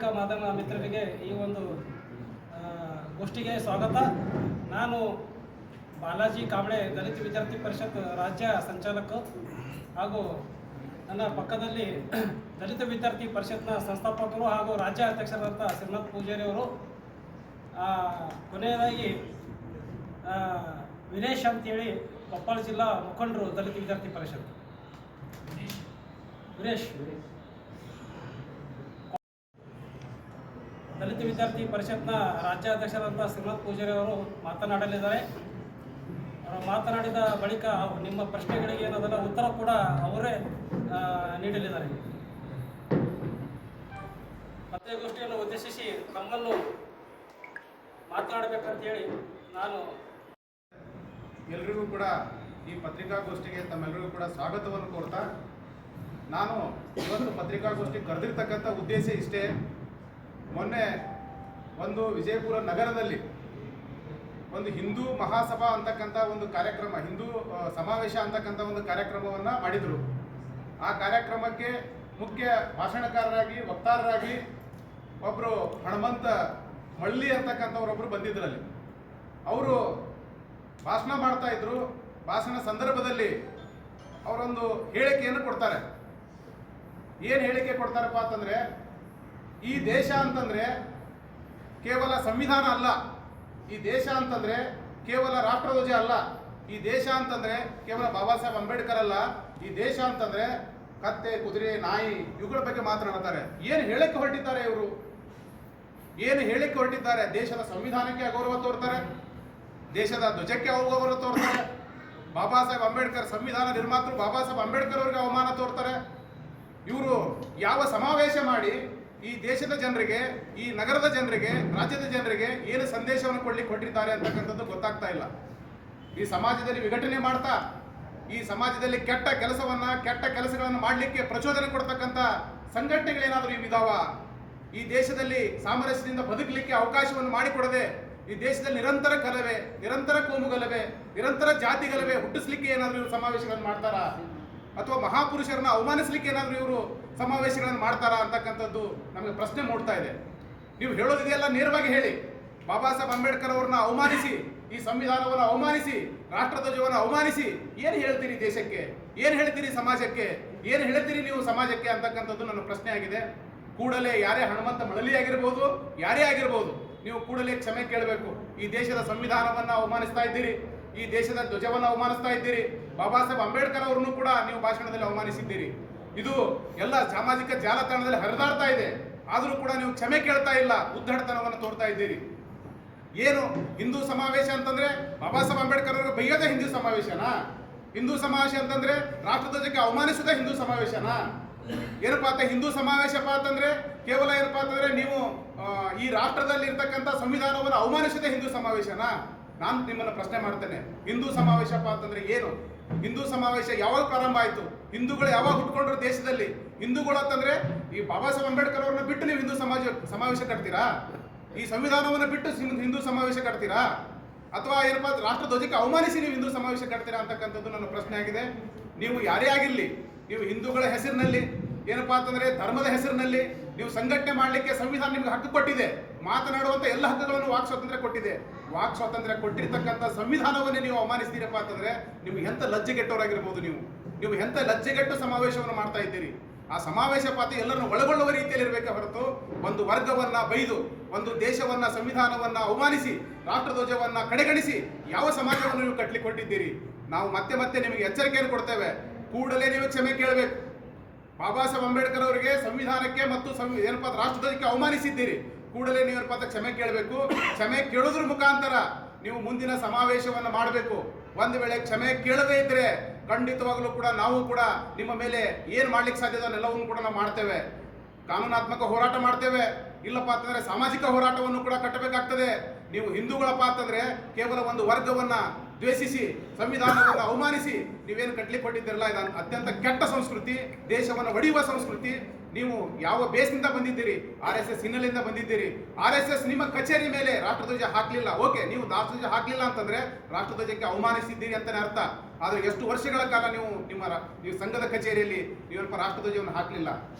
ಪತ್ರಿಕಾ ಮಾಧ್ಯಮ ಮಿತ್ರರಿಗೆ ಈ ಒಂದು ಗೋಷ್ಠಿಗೆ ಸ್ವಾಗತ. ನಾನು ಬಾಲಾಜಿ ಕಾಂಬ್ಳೆ, ದಲಿತ ವಿದ್ಯಾರ್ಥಿ ಪರಿಷತ್ ರಾಜ್ಯ ಸಂಚಾಲಕ, ಹಾಗೂ ನನ್ನ ಪಕ್ಕದಲ್ಲಿ ದಲಿತ ವಿದ್ಯಾರ್ಥಿ ಪರಿಷತ್ನ ಸಂಸ್ಥಾಪಕರು ಹಾಗೂ ರಾಜ್ಯ ಅಧ್ಯಕ್ಷರಾದಂಥ ಶ್ರೀನಾಥ್ ಪೂಜಾರಿ ಅವರು. ಕೊನೆಯದಾಗಿ ವಿನೇಶ್ ಅಂತೇಳಿ ಕೊಪ್ಪಳ ಜಿಲ್ಲಾ ಮುಖಂಡರು, ದಲಿತ ವಿದ್ಯಾರ್ಥಿ ಪರಿಷತ್. ವಿನೇಶ್ ದಲಿತ ವಿದ್ಯಾರ್ಥಿ ಪರಿಷತ್ನ ರಾಜ್ಯಾಧ್ಯಕ್ಷರಾದಂಥ ಶ್ರೀನಾಥ್ ಪೂಜಾರಿ ಅವರು ಮಾತನಾಡಲಿದ್ದಾರೆ. ಅವರು ಮಾತನಾಡಿದ ಬಳಿಕ ನಿಮ್ಮ ಪ್ರಶ್ನೆಗಳಿಗೆ ಏನದಲ್ಲ ಉತ್ತರ ಕೂಡ ಅವರೇ ನೀಡಲಿದ್ದಾರೆ. ಪತ್ರಿಕಾಗೋಷ್ಠಿಯನ್ನು ಉದ್ದೇಶಿಸಿ ತಮ್ಮನ್ನು ಮಾತನಾಡಬೇಕಂತೇಳಿ ನಾನು ಎಲ್ರಿಗೂ ಕೂಡ ಈ ಪತ್ರಿಕಾಗೋಷ್ಠಿಗೆ ತಮ್ಮೆಲ್ಲರಿಗೂ ಕೂಡ ಸ್ವಾಗತವನ್ನು ಕೋರ್ತಾ, ನಾನು ಇವತ್ತು ಪತ್ರಿಕಾಗೋಷ್ಠಿ ಕರೆದಿರ್ತಕ್ಕಂಥ ಉದ್ದೇಶ ಇಷ್ಟೇ. ಮೊನ್ನೆ ಒಂದು ವಿಜಯಪುರ ನಗರದಲ್ಲಿ ಒಂದು ಹಿಂದೂ ಮಹಾಸಭಾ ಅಂತಕ್ಕಂಥ ಒಂದು ಕಾರ್ಯಕ್ರಮ, ಹಿಂದೂ ಸಮಾವೇಶ ಅಂತಕ್ಕಂಥ ಒಂದು ಕಾರ್ಯಕ್ರಮವನ್ನು ಮಾಡಿದರು. ಆ ಕಾರ್ಯಕ್ರಮಕ್ಕೆ ಮುಖ್ಯ ಭಾಷಣಕಾರರಾಗಿ, ವಕ್ತಾರರಾಗಿ ಒಬ್ಬರು ಹನುಮಂತ ಮಳ್ಳಿ ಅಂತಕ್ಕಂಥವರೊಬ್ಬರು ಬಂದಿದ್ದರಲ್ಲಿ. ಅವರು ಭಾಷಣ ಮಾಡ್ತಾ ಇದ್ರು. ಭಾಷಣ ಸಂದರ್ಭದಲ್ಲಿ ಅವರೊಂದು ಹೇಳಿಕೆಯನ್ನು ಕೊಡ್ತಾರೆ. ಏನು ಹೇಳಿಕೆ ಕೊಡ್ತಾರಪ್ಪ ಅಂತಂದರೆ, ಈ ದೇಶ ಅಂತಂದರೆ ಕೇವಲ ಸಂವಿಧಾನ ಅಲ್ಲ, ಈ ದೇಶ ಅಂತಂದರೆ ಕೇವಲ ರಾಷ್ಟ್ರಧ್ವಜ ಅಲ್ಲ, ಈ ದೇಶ ಅಂತಂದರೆ ಕೇವಲ ಬಾಬಾ ಸಾಹೇಬ್ ಅಂಬೇಡ್ಕರ್ ಅಲ್ಲ, ಈ ದೇಶ ಅಂತಂದರೆ ಕತ್ತೆ, ಕುದುರೆ, ನಾಯಿ ಇವುಗಳ ಬಗ್ಗೆ ಮಾತನಾಡ್ತಾರೆ. ಏನು ಹೇಳಿಕೆ ಹೊರಟಿದ್ದಾರೆ ಇವರು? ಏನು ಹೇಳಿಕೆ ಹೊರಟಿದ್ದಾರೆ? ದೇಶದ ಸಂವಿಧಾನಕ್ಕೆ ಅಗೌರವ ತೋರ್ತಾರೆ, ದೇಶದ ಧ್ವಜಕ್ಕೆ ಅಗೌರವ ತೋರ್ತಾರೆ, ಬಾಬಾ ಸಾಹೇಬ್ ಅಂಬೇಡ್ಕರ್ ಸಂವಿಧಾನ ನಿರ್ಮಾತೃ ಬಾಬಾ ಸಾಹೇಬ್ ಅಂಬೇಡ್ಕರ್ ಅವರಿಗೆ ಅವಮಾನ ತೋರ್ತಾರೆ. ಇವರು ಯಾವ ಸಮಾವೇಶ ಮಾಡಿ ಈ ದೇಶದ ಜನರಿಗೆ, ಈ ನಗರದ ಜನರಿಗೆ, ರಾಜ್ಯದ ಜನರಿಗೆ ಏನು ಸಂದೇಶವನ್ನು ಕೊಟ್ಟಿದ್ದಾರೆ ಅಂತಕ್ಕಂಥದ್ದು ಗೊತ್ತಾಗ್ತಾ ಇಲ್ಲ. ಈ ಸಮಾಜದಲ್ಲಿ ವಿಘಟನೆ ಮಾಡ್ತಾ, ಈ ಸಮಾಜದಲ್ಲಿ ಕೆಟ್ಟ ಕೆಲಸಗಳನ್ನು ಮಾಡಲಿಕ್ಕೆ ಪ್ರಚೋದನೆ ಕೊಡ್ತಕ್ಕಂಥ ಸಂಘಟನೆಗಳೇನಾದರೂ ಇದಾವ? ಈ ದೇಶದಲ್ಲಿ ಸಾಮರಸ್ಯದಿಂದ ಬದುಕಲಿಕ್ಕೆ ಅವಕಾಶವನ್ನು ಮಾಡಿಕೊಡದೆ, ಈ ದೇಶದಲ್ಲಿ ನಿರಂತರ ಕಲವೆ, ನಿರಂತರ ಕೋಮುಗಲಭೆ, ನಿರಂತರ ಜಾತಿ ಗಲಭೆ ಹುಟ್ಟಿಸ್ಲಿಕ್ಕೆ ಏನಾದರೂ ಇವರು ಸಮಾವೇಶಗಳನ್ನು ಮಾಡ್ತಾರಾ? ಅಥವಾ ಮಹಾಪುರುಷರನ್ನ ಅವಮಾನಿಸಲಿಕ್ಕೆ ಏನಾದರೂ ಇವರು ಸಮಾವೇಶಗಳನ್ನು ಮಾಡ್ತಾರಾ ಅಂತಕ್ಕಂಥದ್ದು ನಮಗೆ ಪ್ರಶ್ನೆ ಮೂಡ್ತಾ ಇದೆ. ನೀವು ಹೇಳೋದಿದೆಯಲ್ಲ, ನೇರವಾಗಿ ಹೇಳಿ. ಬಾಬಾ ಸಾಹೇಬ್ ಅಂಬೇಡ್ಕರ್ ಅವ್ರನ್ನ ಅವಮಾನಿಸಿ, ಈ ಸಂವಿಧಾನವನ್ನು ಅವಮಾನಿಸಿ, ರಾಷ್ಟ್ರಧ್ವಜವನ್ನು ಅವಮಾನಿಸಿ ಏನು ಹೇಳ್ತೀರಿ ದೇಶಕ್ಕೆ? ಏನು ಹೇಳ್ತೀರಿ ಸಮಾಜಕ್ಕೆ? ಏನು ಹೇಳ್ತೀರಿ ನೀವು ಸಮಾಜಕ್ಕೆ ಅಂತಕ್ಕಂಥದ್ದು ನನ್ನ ಪ್ರಶ್ನೆ ಆಗಿದೆ. ಕೂಡಲೇ ಯಾರೇ ಹನುಮಂತ ಮಳಲಿ ಆಗಿರ್ಬೋದು, ಯಾರೇ ಆಗಿರ್ಬೋದು, ನೀವು ಕೂಡಲೇ ಕ್ಷಮೆ ಕೇಳಬೇಕು. ಈ ದೇಶದ ಸಂವಿಧಾನವನ್ನು ಅವಮಾನಿಸ್ತಾ ಇದ್ದೀರಿ, ಈ ದೇಶದ ಧ್ವಜವನ್ನು ಅವಮಾನಿಸ್ತಾ ಇದ್ದೀರಿ, ಬಾಬಾ ಸಾಹೇಬ್ ಅಂಬೇಡ್ಕರ್ ಅವರನ್ನು ಕೂಡ ನೀವು ಭಾಷಣದಲ್ಲಿ ಅವಮಾನಿಸಿದ್ದೀರಿ. ಇದು ಎಲ್ಲ ಸಾಮಾಜಿಕ ಜಾಲತಾಣದಲ್ಲಿ ಹರಿದಾಡ್ತಾ ಇದೆ. ಆದರೂ ಕೂಡ ನೀವು ಕ್ಷಮೆ ಕೇಳ್ತಾ ಇಲ್ಲ, ಉದ್ದಟತನವನ್ನು ತೋರ್ತಾ ಇದ್ದೀರಿ. ಏನು ಹಿಂದೂ ಸಮಾವೇಶ ಅಂತಂದ್ರೆ ಬಾಬಾ ಸಾಹೇಬ್ ಅಂಬೇಡ್ಕರ್ ಅವರಿಗೆ ಬೈಯೋದೇ ಹಿಂದೂ ಸಮಾವೇಶನಾ? ಹಿಂದೂ ಸಮಾವೇಶ ಅಂತಂದ್ರೆ ರಾಷ್ಟ್ರಧ್ವಜಕ್ಕೆ ಅವಮಾನಿಸೋದೇ ಹಿಂದೂ ಸಮಾವೇಶನಾ? ಏನಪ್ಪಾ ಅಂತ ಹಿಂದೂ ಸಮಾವೇಶಪ್ಪ ಅಂತಂದ್ರೆ ಕೇವಲ ಏನಪ್ಪಾ ಅಂತಂದ್ರೆ ನೀವು ಈ ರಾಷ್ಟ್ರದಲ್ಲಿ ಇರ್ತಕ್ಕಂಥ ಸಂವಿಧಾನವನ್ನು ಅವಮಾನಿಸೋದೇ ಹಿಂದೂ ಸಮಾವೇಶನಾ? ನಾನು ನಿಮ್ಮನ್ನು ಪ್ರಶ್ನೆ ಮಾಡ್ತೇನೆ, ಹಿಂದೂ ಸಮಾವೇಶಪ್ಪ ಅಂತಂದ್ರೆ ಏನು? ಹಿಂದೂ ಸಮಾವೇಶ ಯಾವಾಗ ಪ್ರಾರಂಭ ಆಯಿತು? ಹಿಂದೂಗಳು ಯಾವಾಗ ಹುಟ್ಕೊಂಡ್ರು ದೇಶದಲ್ಲಿ? ಹಿಂದೂಗಳು ಅಂತಂದ್ರೆ ಈ ಬಾಬಾ ಸಾಹೇಬ್ ಅಂಬೇಡ್ಕರ್ ಅವ್ರನ್ನ ಬಿಟ್ಟು ನೀವು ಹಿಂದೂ ಸಮಾವೇಶ ಕಟ್ತೀರಾ? ಈ ಸಂವಿಧಾನವನ್ನು ಬಿಟ್ಟು ಹಿಂದೂ ಸಮಾವೇಶ ಕಟ್ತೀರಾ? ಅಥವಾ ಏನಪ್ಪಾ ರಾಷ್ಟ್ರಧ್ವಜಕ್ಕೆ ಅವಮಾನಿಸಿ ನೀವು ಹಿಂದೂ ಸಮಾವೇಶ ಕಟ್ತೀರಾ ಅಂತಕ್ಕಂಥದ್ದು ನನ್ನ ಪ್ರಶ್ನೆ ಆಗಿದೆ. ನೀವು ಯಾರೇ ಆಗಿರಲಿ, ನೀವು ಹಿಂದೂಗಳ ಹೆಸರಿನಲ್ಲಿ, ಏನಪ್ಪಾ ಅಂತಂದ್ರೆ ಧರ್ಮದ ಹೆಸರಿನಲ್ಲಿ ನೀವು ಸಂಘಟನೆ ಮಾಡಲಿಕ್ಕೆ ಸಂವಿಧಾನ ನಿಮ್ಗೆ ಹಕ್ಕು ಕೊಟ್ಟಿದೆ. ಮಾತನಾಡುವಂಥ ಎಲ್ಲ ಹಕ್ಕುಗಳನ್ನು ವಾಕ್ ಸ್ವಾತಂತ್ರ್ಯ ಕೊಟ್ಟಿದೆ. ವಾಕ್ ಸ್ವಾತಂತ್ರ್ಯ ಕೊಟ್ಟಿರ್ತಕ್ಕಂಥ ಸಂವಿಧಾನವನ್ನೇ ನೀವು ಅವಮಾನಿಸ್ತೀರಪ್ಪ ಅಂತಂದ್ರೆ ನಿಮ್ಗೆ ಎಂಥ ಲಜ್ಜೆಗೆಟ್ಟವರಾಗಿರ್ಬೋದು. ನೀವು ಎಂಥ ಲಜ್ಜೆಗೆಟ್ಟು ಸಮಾವೇಶವನ್ನು ಮಾಡ್ತಾ ಇದ್ದೀರಿ. ಆ ಸಮಾವೇಶ ಪಾತಿ ಎಲ್ಲರನ್ನು ಒಳಗೊಳ್ಳುವ ರೀತಿಯಲ್ಲಿ ಇರಬೇಕೆ ಹೊರತು ಒಂದು ವರ್ಗವನ್ನ ಬೈದು, ಒಂದು ದೇಶವನ್ನ, ಸಂವಿಧಾನವನ್ನ ಅವಮಾನಿಸಿ, ರಾಷ್ಟ್ರಧ್ವಜವನ್ನ ಕಡೆಗಣಿಸಿ ಯಾವ ಸಮಾಜವನ್ನು ನೀವು ಕಟ್ಟಲಿಕೊಟ್ಟಿದ್ದೀರಿ? ನಾವು ಮತ್ತೆ ಮತ್ತೆ ನಿಮಗೆ ಎಚ್ಚರಿಕೆಯನ್ನು ಕೊಡ್ತೇವೆ. ಕೂಡಲೇ ನೀವು ಕ್ಷಮೆ ಕೇಳಬೇಕು. ಬಾಬಾ ಸಾಹೇಬ್ ಅಂಬೇಡ್ಕರ್ ಅವರಿಗೆ, ಸಂವಿಧಾನಕ್ಕೆ ಮತ್ತು ಏನಪ್ಪಾ ರಾಷ್ಟ್ರಧ್ವಜಕ್ಕೆ ಅವಮಾನಿಸಿದ್ದೀರಿ. ಕೂಡಲೇ ನೀವು ಏನಪ್ಪಾ ಕ್ಷಮೆ ಕೇಳಬೇಕು. ಕ್ಷಮೆ ಕೇಳೋದ್ರ ಮುಖಾಂತರ ನೀವು ಮುಂದಿನ ಸಮಾವೇಶವನ್ನು ಮಾಡಬೇಕು. ಒಂದು ವೇಳೆ ಕ್ಷಮೆ ಕೇಳದೇ ಇದ್ರೆ ಖಂಡಿತವಾಗಲೂ ಕೂಡ ನಾವು ಕೂಡ ನಿಮ್ಮ ಮೇಲೆ ಏನು ಮಾಡ್ಲಿಕ್ಕೆ ಸಾಧ್ಯದ ಎಲ್ಲವನ್ನು ಕೂಡ ನಾವು ಮಾಡ್ತೇವೆ. ಕಾನೂನಾತ್ಮಕ ಹೋರಾಟ ಮಾಡ್ತೇವೆ. ಇಲ್ಲಪ್ಪ ಅಂತಂದ್ರೆ ಸಾಮಾಜಿಕ ಹೋರಾಟವನ್ನು ಕೂಡ ಕಟ್ಟಬೇಕಾಗ್ತದೆ. ನೀವು ಹಿಂದೂಗಳಪ್ಪ ಅಂತಂದ್ರೆ ಕೇವಲ ಒಂದು ವರ್ಗವನ್ನ ದ್ವೇಷಿಸಿ, ಸಂವಿಧಾನವನ್ನು ಅವಮಾನಿಸಿ ನೀವೇನು ಕಟ್ಲಿಕ್ಕೆ ಕೊಟ್ಟಿದ್ದೀರಲ್ಲ, ಇದು ಅತ್ಯಂತ ಕೆಟ್ಟ ಸಂಸ್ಕೃತಿ, ದೇಶವನ್ನು ಒಡೆಯುವ ಸಂಸ್ಕೃತಿ. ನೀವು ಯಾವ ಬೇಸ್ನಿಂದ ಬಂದಿದ್ದೀರಿ? RSS ಹಿನ್ನೆಲೆಯಿಂದ ಬಂದಿದ್ದೀರಿ. RSS ನಿಮ್ಮ ಕಚೇರಿ ಮೇಲೆ ರಾಷ್ಟ್ರಧ್ವಜ ಹಾಕ್ಲಿಲ್ಲ, ಓಕೆ, ನೀವು ರಾಷ್ಟ್ರಧ್ವಜ ಹಾಕ್ಲಿಲ್ಲ ಅಂತಂದ್ರೆ ರಾಷ್ಟ್ರಧ್ವಜಕ್ಕೆ ಅವಮಾನಿಸಿದ್ದೀರಿ ಅಂತಾನೆ ಅರ್ಥ. ಆದರೆ ಎಷ್ಟು ವರ್ಷಗಳ ಕಾಲ ನೀವು ಸಂಘದ ಕಚೇರಿಯಲ್ಲಿ ನೀವೇನಪ್ಪ ರಾಷ್ಟ್ರಧ್ವಜವನ್ನು ಹಾಕಲಿಲ್ಲ?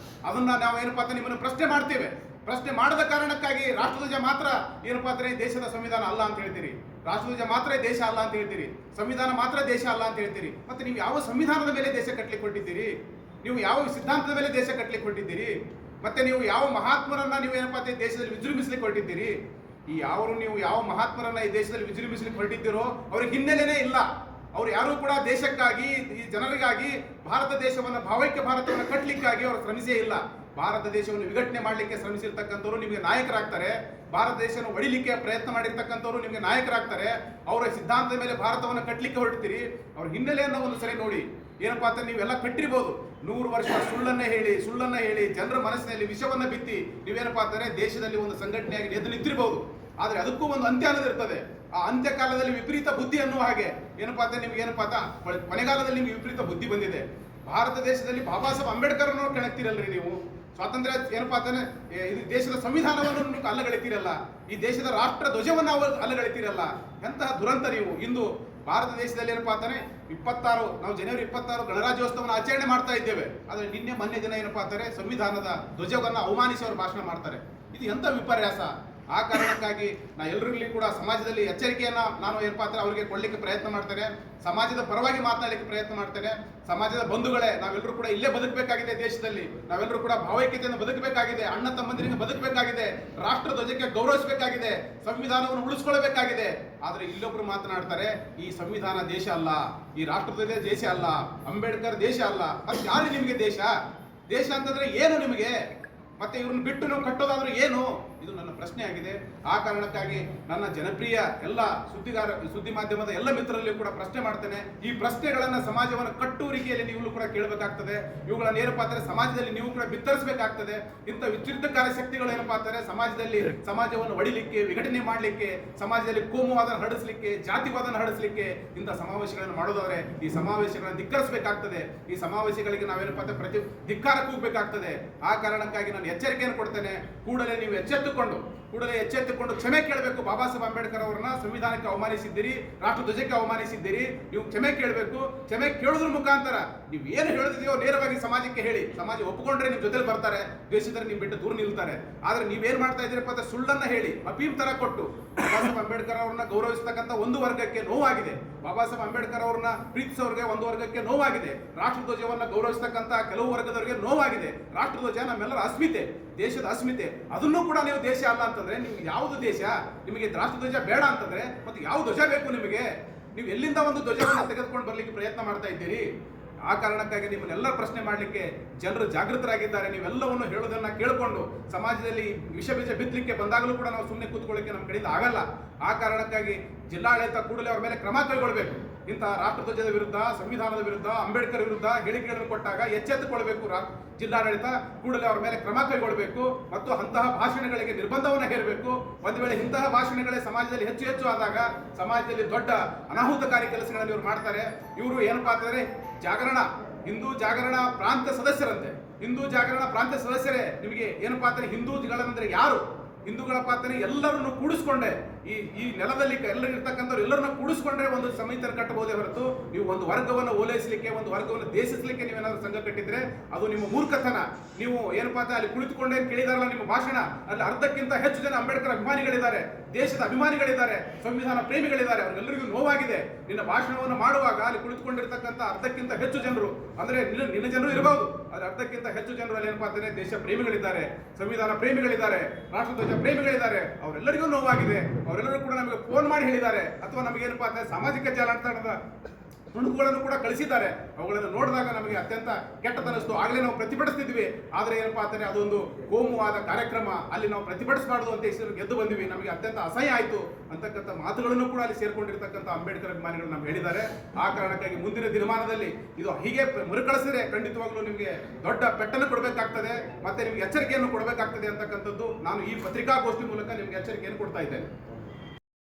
ಅದನ್ನ ನಾವು ಏನಪ್ಪ ಅಂತ ನಿಮ್ಮನ್ನು ಪ್ರಶ್ನೆ ಮಾಡ್ತೇವೆ. ಪ್ರಶ್ನೆ ಮಾಡದ ಕಾರಣಕ್ಕಾಗಿ ರಾಷ್ಟ್ರಧ್ವಜ ಮಾತ್ರ ಏನಪ್ಪಾ ಅಂದ್ರೆ ದೇಶದ ಸಂವಿಧಾನ ಅಲ್ಲ ಅಂತ ಹೇಳ್ತೀರಿ, ರಾಷ್ಟ್ರಧ್ವಜ ಮಾತ್ರ ದೇಶ ಅಲ್ಲ ಅಂತ ಹೇಳ್ತೀರಿ, ಸಂವಿಧಾನ ಮಾತ್ರ ದೇಶ ಅಲ್ಲ ಅಂತ ಹೇಳ್ತೀರಿ. ಮತ್ತೆ ನೀವು ಯಾವ ಸಂವಿಧಾನದ ಮೇಲೆ ದೇಶ ಕಟ್ಟಲಿಕ್ಕೆ ಹೊಟ್ಟಿದ್ದೀರಿ? ನೀವು ಯಾವ ಸಿದ್ಧಾಂತದ ಮೇಲೆ ದೇಶ ಕಟ್ಟಲಿಕ್ಕೆ ಹೊಟ್ಟಿದ್ದೀರಿ? ಮತ್ತೆ ನೀವು ಯಾವ ಮಹಾತ್ಮರನ್ನ ನೀವು ಏನಪ್ಪಾ ಅಂದ್ರೆ ದೇಶದಲ್ಲಿ ವಿಜೃಂಭಿಸ್ಲಿಕ್ಕೆ ಹೊರಟಿದ್ದೀರಿ? ನೀವು ಯಾವ ಮಹಾತ್ಮರನ್ನ ಈ ದೇಶದಲ್ಲಿ ವಿಜೃಂಭಿಸ್ಲಿಕ್ಕೆ ಹೊರಟಿದ್ದೀರೋ ಅವ್ರಿಗೆ ಹಿನ್ನೆಲೆನೇ ಇಲ್ಲ. ಅವ್ರು ಯಾರು ಕೂಡ ದೇಶಕ್ಕಾಗಿ, ಈ ಜನರಿಗಾಗಿ, ಭಾರತ ದೇಶವನ್ನು, ಭಾವೈಕ್ಯ ಭಾರತವನ್ನು ಕಟ್ಟಲಿಕ್ಕಾಗಿ ಅವರು ಶ್ರಮಿಸೇ ಇಲ್ಲ. ಭಾರತ ದೇಶವನ್ನು ವಿಘಟನೆ ಮಾಡಲಿಕ್ಕೆ ಶ್ರಮಿಸಿರ್ತಕ್ಕಂಥವ್ರು ನಿಮಗೆ ನಾಯಕರಾಗ್ತಾರೆ. ಭಾರತ ದೇಶವನ್ನು ಒಡಿಲಿಕ್ಕೆ ಪ್ರಯತ್ನ ಮಾಡಿರ್ತಕ್ಕಂಥವ್ರು ನಿಮಗೆ ನಾಯಕರಾಗ್ತಾರೆ. ಅವರ ಸಿದ್ಧಾಂತದ ಮೇಲೆ ಭಾರತವನ್ನು ಕಟ್ಟಲಿಕ್ಕೆ ಹೊರಡ್ತೀರಿ. ಅವ್ರ ಹಿನ್ನೆಲೆಯನ್ನು ಒಂದು ಸರಿ ನೋಡಿ. ಏನಪ್ಪಾ ಅಂತ ನೀವೆಲ್ಲ ಕಟ್ಟಿರ್ಬೋದು, 100 ವರ್ಷ ಸುಳ್ಳನ್ನ ಹೇಳಿ ಜನರ ಮನಸ್ಸಿನಲ್ಲಿ ವಿಷವನ್ನ ಬಿತ್ತಿ ನೀವೇನಪ್ಪಾ ಅಂತಂದ್ರೆ ದೇಶದಲ್ಲಿ ಒಂದು ಸಂಘಟನೆಯಾಗಿ ಎದ್ದು ನಿಂತಿರ್ಬೋದು. ಆದ್ರೆ ಅದಕ್ಕೂ ಒಂದು ಅಂತ್ಯ ಅನ್ನೋದಿರ್ತದೆ. ಆ ಅಂತ್ಯ ಕಾಲದಲ್ಲಿ ವಿಪರೀತ ಬುದ್ಧಿ ಅನ್ನುವ ಹಾಗೆ ಏನಪ್ಪಾ ಅಂತ ನಿಮ್ಗೆ ಏನಪ್ಪಾ ಅಂತ ಕೊನೆಗಾಲದಲ್ಲಿ ನಿಮ್ಗೆ ವಿಪರೀತ ಬುದ್ಧಿ ಬಂದಿದೆ. ಭಾರತ ದೇಶದಲ್ಲಿ ಬಾಬಾ ಸಾಹೇಬ್ ಅಂಬೇಡ್ಕರ್ ಅನ್ನೋ ಕೆಣಕ್ತಿರಲ್ರಿ ನೀವು. ಸ್ವಾತಂತ್ರ್ಯ ಏನಪ್ಪಾ ಅಂತಾನೆ ಇದು ದೇಶದ ಸಂವಿಧಾನವನ್ನು ಅಲ್ಲಗಳಿತೀರಲ್ಲ, ಈ ದೇಶದ ರಾಷ್ಟ್ರ ಧ್ವಜವನ್ನು ಅಲ್ಲಗಳಿತೀರಲ್ಲ. ಎಂತಹ ದುರಂತ ನೀವು. ಇಂದು ಭಾರತ ದೇಶದಲ್ಲಿ ಏನಪ್ಪಾ ಅಂತಾನೆ ನಾವು ಜನವರಿ 26 ಗಣರಾಜ್ಯೋತ್ಸವವನ್ನು ಆಚರಣೆ ಮಾಡ್ತಾ ಇದ್ದೇವೆ. ಆದ್ರೆ ಮೊನ್ನೆ ದಿನ ಏನಪ್ಪಾ ಅಂತಾರೆ ಸಂವಿಧಾನದ ಧ್ವಜವನ್ನ ಅವಮಾನಿಸಿ ಅವರು ಭಾಷಣ ಮಾಡ್ತಾರೆ. ಇದು ಎಂತ ವಿಪರ್ಯಾಸ. ಆ ಕಾರಣಕ್ಕಾಗಿ ನಾ ಎಲ್ಲರಿಗೂ ಕೂಡ ಸಮಾಜದಲ್ಲಿ ಎಚ್ಚರಿಕೆಯನ್ನ ನಾನು ಏನಪ್ಪಾ ಅಂದ್ರೆ ಅವರಿಗೆ ಕೊಡ್ಲಿಕ್ಕೆ ಪ್ರಯತ್ನ ಮಾಡ್ತೇನೆ. ಸಮಾಜದ ಪರವಾಗಿ ಮಾತನಾಡಲಿಕ್ಕೆ ಪ್ರಯತ್ನ ಮಾಡ್ತೇನೆ. ಸಮಾಜದ ಬಂಧುಗಳೇ, ನಾವೆಲ್ಲರೂ ಕೂಡ ಇಲ್ಲೇ ಬದುಕಬೇಕಾಗಿದೆ. ದೇಶದಲ್ಲಿ ನಾವೆಲ್ಲರೂ ಕೂಡ ಭಾವೈಕ್ಯತೆಯಿಂದ ಬದುಕಬೇಕಾಗಿದೆ. ಅಣ್ಣ ತಮ್ಮಂದಿರಿಗೆ ಬದುಕಬೇಕಾಗಿದೆ. ರಾಷ್ಟ್ರ ಧ್ವಜಕ್ಕೆ ಗೌರವಿಸಬೇಕಾಗಿದೆ. ಸಂವಿಧಾನವನ್ನು ಉಳಿಸ್ಕೊಳ್ಬೇಕಾಗಿದೆ. ಆದ್ರೆ ಇಲ್ಲೊಬ್ರು ಮಾತನಾಡ್ತಾರೆ, ಈ ಸಂವಿಧಾನ ದೇಶ ಅಲ್ಲ, ಈ ರಾಷ್ಟ್ರಧ್ವಜ ದೇಶ ಅಲ್ಲ, ಅಂಬೇಡ್ಕರ್ ದೇಶ ಅಲ್ಲ. ಅದು ಯಾರು ನಿಮಗೆ ದೇಶ? ದೇಶ ಅಂತಂದ್ರೆ ಏನು ನಿಮಗೆ? ಮತ್ತೆ ಇವ್ರನ್ನ ಬಿಟ್ಟು ನಾವು ಕಟ್ಟೋದಾದ್ರೆ ಏನು? ಇದು ನನ್ನ ಪ್ರಶ್ನೆ ಆಗಿದೆ. ಆ ಕಾರಣಕ್ಕಾಗಿ ನನ್ನ ಜನಪ್ರಿಯ ಎಲ್ಲ ಸುದ್ದಿ ಮಾಧ್ಯಮದ ಎಲ್ಲ ಮಿತ್ರರಲ್ಲಿ ಕೂಡ ಪ್ರಶ್ನೆ ಮಾಡ್ತೇನೆ. ಈ ಪ್ರಶ್ನೆಗಳನ್ನ ಸಮಾಜವನ್ನು ಕಟ್ಟುವ ರೀತಿಯಲ್ಲಿ ನೀವು ಕೂಡ ಕೇಳಬೇಕಾಗ್ತದೆ. ಇವುಗಳನ್ನ ಏನಪ್ಪಾ ಅಂದ್ರೆ ಸಮಾಜದಲ್ಲಿ ನೀವು ಕೂಡ ಬಿತ್ತರಿಸಬೇಕಾಗ್ತದೆ. ಇಂಥ ವಿಚಿತ್ರಕಾರಿ ಶಕ್ತಿಗಳು ಏನಪ್ಪಾ ಅಂತಾರೆ ಸಮಾಜವನ್ನು ಒಡಿಲಿಕ್ಕೆ, ವಿಘಟನೆ ಮಾಡಲಿಕ್ಕೆ, ಸಮಾಜದಲ್ಲಿ ಕೋಮುವಾದನ ಹರಡಿಸಲಿಕ್ಕೆ, ಜಾತಿವಾದನ ಹರಡಿಸಲಿಕ್ಕೆ ಇಂಥ ಸಮಾವೇಶಗಳನ್ನು ಮಾಡೋದಾದ್ರೆ ಈ ಸಮಾವೇಶಗಳನ್ನು ಧಿಕ್ಕರಿಸಬೇಕಾಗ್ತದೆ. ಈ ಸಮಾವೇಶಗಳಿಗೆ ನಾವೇನಪ್ಪಾ ಅಂದ್ರೆ ಧಿಕ್ಕಾರ ಕೂಗಬೇಕಾಗ್ತದೆ. ಆ ಕಾರಣಕ್ಕಾಗಿ ನಾನು ಎಚ್ಚರಿಕೆಯನ್ನು ಕೊಡ್ತೇನೆ. ಕೂಡಲೇ ನೀವು ಎಚ್ಚೆತ್ತುಕೊಂಡು ಕ್ಷಮೆ ಕೇಳಬೇಕು. ಬಾಬಾ ಸಾಹೇಬ್ ಅಂಬೇಡ್ಕರ್ ಅವರನ್ನ ಸಂವಿಧಾನಕ್ಕೆ ಅವಮಾನಿಸಿದ್ದೀರಿ, ರಾಷ್ಟ್ರ ಧ್ವಜಕ್ಕೆ ಅವಮಾನಿಸಿದ್ದೀರಿ. ನೀವು ಕ್ಷಮೆ ಕೇಳಬೇಕು. ಕ್ಷಮೆ ಕೇಳೋದ್ರ ಮುಖಾಂತರ ನೀವು ಏನು ಹೇಳಿದೆಯೋ ನೇರವಾಗಿ ಸಮಾಜಕ್ಕೆ ಹೇಳಿ. ಸಮಾಜ ಒಪ್ಪಿಕೊಂಡ್ರೆ ನಿಮ್ ಜೊತೆಲಿ ಬರ್ತಾರೆ, ದ್ವೇಷಿದ್ರೆ ನಿಮ್ ಬಿಟ್ಟು ದೂರ ನಿಲ್ತಾರೆ. ಆದ್ರೆ ನೀವೇನ್ ಮಾಡ್ತಾ ಇದ್ದೀರಪ್ಪ ಅಂತ ಸುಳ್ಳನ್ನ ಹೇಳಿ ಅಫೀಮ್ ತರ ಕೊಟ್ಟು ಬಾಬಾ ಸಾಹೇಬ್ ಅಂಬೇಡ್ಕರ್ ಅವರನ್ನ ಗೌರವಿಸತಕ್ಕಂಥ ಒಂದು ವರ್ಗಕ್ಕೆ ನೋವಾಗಿದೆ. ಬಾಬಾ ಸಾಹೇಬ್ ಅಂಬೇಡ್ಕರ್ ಅವರನ್ನ ಪ್ರೀತಿಸೋರಿಗೆ ಒಂದು ವರ್ಗಕ್ಕೆ ನೋವಾಗಿದೆ. ರಾಷ್ಟ್ರ ಧ್ವಜವನ್ನ ಗೌರವಿಸತಕ್ಕಂಥ ಕೆಲವು ವರ್ಗದವರಿಗೆ ನೋವಾಗಿದೆ. ರಾಷ್ಟ್ರ ಧ್ವಜ ನಮ್ಮೆಲ್ಲರ ಅಸ್ಮಿತೆ, ದೇಶದ ಅಸ್ಮಿತೆ. ಅದನ್ನು ಕೂಡ ನೀವು ದೇಶ ಅಲ್ಲ ಅಂತಂದ್ರೆ ನಿಮ್ಗೆ ಯಾವುದು ದೇಶ? ನಿಮಗೆ ರಾಷ್ಟ್ರ ಧ್ವಜ ಬೇಡ ಅಂತಂದ್ರೆ ಮತ್ತೆ ಯಾವ ಧ್ವಜ ಬೇಕು ನಿಮಗೆ? ನೀವು ಎಲ್ಲಿಂದ ಒಂದು ಧ್ವಜವನ್ನು ತೆಗೆದುಕೊಂಡು ಬರ್ಲಿಕ್ಕೆ ಪ್ರಯತ್ನ ಮಾಡ್ತಾ ಇದ್ದೀರಿ? ಆ ಕಾರಣಕ್ಕಾಗಿ ನಿಮ್ಮನ್ನೆಲ್ಲ ಪ್ರಶ್ನೆ ಮಾಡಲಿಕ್ಕೆ ಜನರು ಜಾಗೃತರಾಗಿದ್ದಾರೆ. ನೀವೆಲ್ಲವನ್ನು ಹೇಳೋದನ್ನ ಕೇಳಿಕೊಂಡು ಸಮಾಜದಲ್ಲಿ ವಿಷ ಬೀಜ ಬಿತ್ತಲಿಕ್ಕೆ ಬಂದಾಗಲೂ ಕೂಡ ನಾವು ಸುಮ್ಮನೆ ಕೂತ್ಕೊಳ್ಳಿಕ್ಕೆ ನಮ್ಮ ಕಡೆಯಿಂದ ಆಗಲ್ಲ. ಆ ಕಾರಣಕ್ಕಾಗಿ ಜಿಲ್ಲಾಡಳಿತ ಕೂಡಲೇ ಅವರ ಮೇಲೆ ಕ್ರಮ ಕೈಗೊಳ್ಳಬೇಕು. ಇಂತಹ ರಾಷ್ಟ್ರಧ್ವಜದ ವಿರುದ್ಧ, ಸಂವಿಧಾನದ ವಿರುದ್ಧ, ಅಂಬೇಡ್ಕರ್ ವಿರುದ್ಧ ಹೇಳಿಕೆಗಳನ್ನು ಕೊಟ್ಟಾಗ ಎಚ್ಚೆತ್ತುಕೊಳ್ಬೇಕು. ಜಿಲ್ಲಾಡಳಿತ ಕೂಡಲೇ ಅವರ ಮೇಲೆ ಕ್ರಮ ಕೈಗೊಳ್ಳಬೇಕು ಮತ್ತು ಅಂತಹ ಭಾಷಣಗಳಿಗೆ ನಿರ್ಬಂಧವನ್ನು ಹೇರಬೇಕು. ಒಂದು ವೇಳೆ ಇಂತಹ ಭಾಷಣಗಳೇ ಸಮಾಜದಲ್ಲಿ ಹೆಚ್ಚು ಆದಾಗ ಸಮಾಜದಲ್ಲಿ ದೊಡ್ಡ ಅನಾಹುತಕಾರಿ ಕೆಲಸಗಳನ್ನು ಇವರು ಮಾಡ್ತಾರೆ. ಇವರು ಏನಪ್ಪಾ ಅಂತಂದ್ರೆ ಹಿಂದೂ ಜಾಗರಣ ಪ್ರಾಂತ ಸದಸ್ಯರಂತೆ. ಹಿಂದೂ ಜಾಗರಣ ಪ್ರಾಂತ ಸದಸ್ಯರೇ ನಿಮಗೆ ಏನಪ್ಪಾ ಅಂತಂದ್ರೆ ಹಿಂದೂಗಳಂದ್ರೆ ಯಾರು? ಹಿಂದೂಗಳ ಪಾತ್ರ ಎಲ್ಲರನ್ನು ಕೂಡಿಸ್ಕೊಂಡೆ ಈ ನೆಲದಲ್ಲಿ ಎಲ್ಲರಿರ್ತಕ್ಕಂಥವ್ರು ಎಲ್ಲರನ್ನ ಕೂಡಿಸ್ಕೊಂಡ್ರೆ ಒಂದು ಸಮಿತಿಯನ್ನು ಕಟ್ಟಬಹುದೇ ಹೊರತು ನೀವು ಒಂದು ವರ್ಗವನ್ನು ಓಲೈಸಲಿಕ್ಕೆ, ಒಂದು ವರ್ಗವನ್ನು ದೇಶಿಸಲಿಕ್ಕೆ ನೀವೇನಾದ್ರೂ ಸಂಘ ಕಟ್ಟಿದ್ರೆ ಅದು ನಿಮ್ಮ ಮೂರ್ಖತನ. ನೀವು ಏನಪ್ಪಾ ಅಂತ ಅಲ್ಲಿ ಕುಳಿತುಕೊಂಡೇ ಕೇಳಿದಾರಲ್ಲ ನಿಮ್ಮ ಭಾಷಣ, ಅಲ್ಲಿ ಅರ್ಧಕ್ಕಿಂತ ಹೆಚ್ಚು ಜನ ಅಂಬೇಡ್ಕರ್ ಅಭಿಮಾನಿಗಳಿದ್ದಾರೆ, ದೇಶದ ಅಭಿಮಾನಿಗಳಿದ್ದಾರೆ, ಸಂವಿಧಾನ ಪ್ರೇಮಿಗಳಿದ್ದಾರೆ. ಅವರೆಲ್ಲರಿಗೂ ನೋವಾಗಿದೆ. ನಿನ್ನ ಭಾಷಣವನ್ನು ಮಾಡುವಾಗ ಅಲ್ಲಿ ಕುಳಿತುಕೊಂಡಿರ್ತಕ್ಕಂಥ ಅರ್ಧಕ್ಕಿಂತ ಹೆಚ್ಚು ಜನರು, ಅಂದ್ರೆ ನಿನ್ನ ಜನರು ಇರಬಹುದು, ಆದ್ರೆ ಅರ್ಧಕ್ಕಿಂತ ಹೆಚ್ಚು ಜನರು ಅಲ್ಲಿ ಏನಪ್ಪಾ ಅಂತಂದ್ರೆ ದೇಶ ಪ್ರೇಮಿಗಳಿದ್ದಾರೆ, ಸಂವಿಧಾನ ಪ್ರೇಮಿಗಳಿದ್ದಾರೆ, ರಾಷ್ಟ್ರಧ್ವಜ ಪ್ರೇಮಿಗಳಿದ್ದಾರೆ. ಅವರೆಲ್ಲರಿಗೂ ನೋವಾಗಿದೆ. ಅವರೆಲ್ಲರೂ ಕೂಡ ನಮಗೆ ಫೋನ್ ಮಾಡಿ ಹೇಳಿದ್ದಾರೆ, ಅಥವಾ ನಮಗೆ ಏನಪ್ಪಾ ಅಂತ ಸಾಮಾಜಿಕ ಜಾಲತಾಣದ ತುಣುಕುಗಳನ್ನು ಕೂಡ ಕಳಿಸಿದ್ದಾರೆ. ಅವುಗಳನ್ನು ನೋಡಿದಾಗ ನಮಗೆ ಅತ್ಯಂತ ಕೆಟ್ಟದನಿಸ್ತು. ಆಗಲೇ ನಾವು ಪ್ರತಿಭಟಿಸ್ತಿದ್ವಿ. ಆದ್ರೆ ಏನಪ್ಪಾ ಅಂತಂದ್ರೆ ಅದೊಂದು ಕೋಮುವಾದ ಕಾರ್ಯಕ್ರಮ, ಅಲ್ಲಿ ನಾವು ಪ್ರತಿಭಟಿಸಬಾರ್ದು ಅಂತ ಹೆಸರು ಗೆದ್ದು ಬಂದ್ವಿ. ನಮಗೆ ಅತ್ಯಂತ ಅಸಹ್ಯ ಆಯ್ತು ಅಂತಕ್ಕಂಥ ಮಾತುಗಳನ್ನು ಕೂಡ ಅಲ್ಲಿ ಸೇರ್ಕೊಂಡಿರ್ತಕ್ಕಂಥ ಅಂಬೇಡ್ಕರ್ ಅಭಿಮಾನಿಗಳು ನಮ್ಗೆ ಹೇಳಿದ್ದಾರೆ. ಆ ಕಾರಣಕ್ಕಾಗಿ ಮುಂದಿನ ದಿನಮಾನದಲ್ಲಿ ಇದು ಹೀಗೆ ಮರುಕಳಿಸಿದ್ರೆ ಖಂಡಿತವಾಗ್ಲೂ ನಿಮಗೆ ದೊಡ್ಡ ಪೆಟ್ಟನ್ನು ಕೊಡಬೇಕಾಗ್ತದೆ, ಮತ್ತೆ ನಿಮ್ಗೆ ಎಚ್ಚರಿಕೆಯನ್ನು ಕೊಡಬೇಕಾಗ್ತದೆ ಅಂತಕ್ಕಂಥದ್ದು ನಾನು ಈ ಪತ್ರಿಕಾಗೋಷ್ಠಿ ಮೂಲಕ ನಿಮ್ಗೆ ಎಚ್ಚರಿಕೆಯನ್ನು ಕೊಡ್ತಾ ಇದ್ದೇನೆ.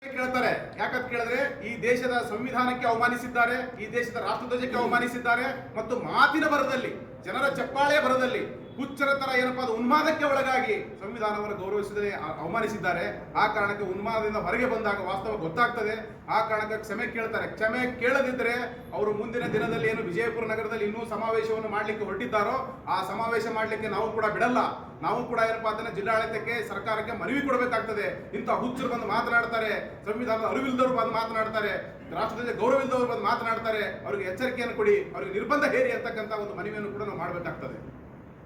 ಕೇಳ್ತಾರೆ, ಯಾಕಂತ ಕೇಳಿದ್ರೆ ಈ ದೇಶದ ಸಂವಿಧಾನಕ್ಕೆ ಅವಮಾನಿಸಿದ್ದಾರೆ, ಈ ದೇಶದ ರಾಷ್ಟ್ರಧ್ವಜಕ್ಕೆ ಅವಮಾನಿಸಿದ್ದಾರೆ, ಮತ್ತು ಮಾತಿನ ಬರದಲ್ಲಿ, ಜನರ ಚಪ್ಪಾಳೆಯ ಬರದಲ್ಲಿ ಹುಚ್ಚರ ತರ ಏನಪ್ಪಾ ಅದು ಉನ್ಮಾದಕ್ಕೆ ಒಳಗಾಗಿ ಸಂವಿಧಾನವನ್ನು ಗೌರವಿಸದೆ ಅವಮಾನಿಸಿದ್ದಾರೆ. ಆ ಕಾರಣಕ್ಕೆ ಉನ್ಮಾದದಿಂದ ಹೊರಗೆ ಬಂದಾಗ ವಾಸ್ತವ ಗೊತ್ತಾಗ್ತದೆ. ಆ ಕಾರಣಕ್ಕೆ ಕ್ಷಮೆ ಕೇಳ್ತಾರೆ. ಕ್ಷಮೆ ಕೇಳದಿದ್ರೆ ಅವರು ಮುಂದಿನ ದಿನದಲ್ಲಿ ಏನು ವಿಜಯಪುರ ನಗರದಲ್ಲಿ ಇನ್ನೂ ಸಮಾವೇಶವನ್ನು ಮಾಡ್ಲಿಕ್ಕೆ ಹೊರಟಿದ್ದಾರೋ ಆ ಸಮಾವೇಶ ಮಾಡ್ಲಿಕ್ಕೆ ನಾವು ಕೂಡ ಬಿಡಲ್ಲ. ನಾವು ಕೂಡ ಏನಪ್ಪಾ ಅಂತಂದ್ರೆ ಜಿಲ್ಲಾಡಳಿತಕ್ಕೆ ಸರ್ಕಾರಕ್ಕೆ ಮನವಿ ಕೊಡಬೇಕಾಗ್ತದೆ. ಇಂಥ ಹುಚ್ಚರು ಬಂದು ಮಾತನಾಡ್ತಾರೆ, ಸಂವಿಧಾನದ ಅರಿವಿಲ್ಲದವರು ಬಂದು ಮಾತನಾಡ್ತಾರೆ, ರಾಷ್ಟ್ರದಲ್ಲಿ ಗೌರವ ಇಲ್ಲದವರು ಬಂದು ಮಾತನಾಡ್ತಾರೆ, ಅವರಿಗೆ ಎಚ್ಚರಿಕೆಯನ್ನು ಕೊಡಿ, ಅವರಿಗೆ ನಿರ್ಬಂಧ ಹೇರಿ ಅಂತಕ್ಕಂಥ ಒಂದು ಮನವಿಯನ್ನು ಕೂಡ ನಾವು ಮಾಡಬೇಕಾಗ್ತದೆ.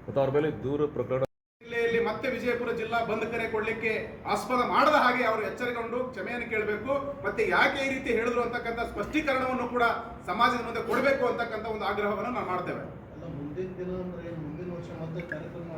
ಮತ್ತು ಅವ್ರ ಮೇಲೆ ದೂರು ಪ್ರಕರಣ ಜಿಲ್ಲೆಯಲ್ಲಿ ಮತ್ತೆ ವಿಜಯಪುರ ಜಿಲ್ಲಾ ಬಂದ್ ಕರೆ ಕೊಡ್ಲಿಕ್ಕೆ ಆಸ್ಪದ ಮಾಡದ ಹಾಗೆ ಅವರು ಎಚ್ಚರಿಕೊಂಡು ಕ್ಷಮೆಯನ್ನು ಕೇಳಬೇಕು. ಮತ್ತೆ ಯಾಕೆ ಈ ರೀತಿ ಹೇಳಿದ್ರು ಅಂತಕ್ಕಂಥ ಸ್ಪಷ್ಟೀಕರಣವನ್ನು ಕೂಡ ಸಮಾಜದ ಮುಂದೆ ಕೊಡಬೇಕು ಅಂತಕ್ಕಂಥ ಒಂದು ಆಗ್ರಹವನ್ನು ನಾವು ಮಾಡ್ತೇವೆ. ಮುಂದಿನ ದಿನ ಅಂದ್ರೆ ಮುಂದಿನ ವರ್ಷ ಮತ್ತೆ ಕಾರ್ಯಕ್ರಮ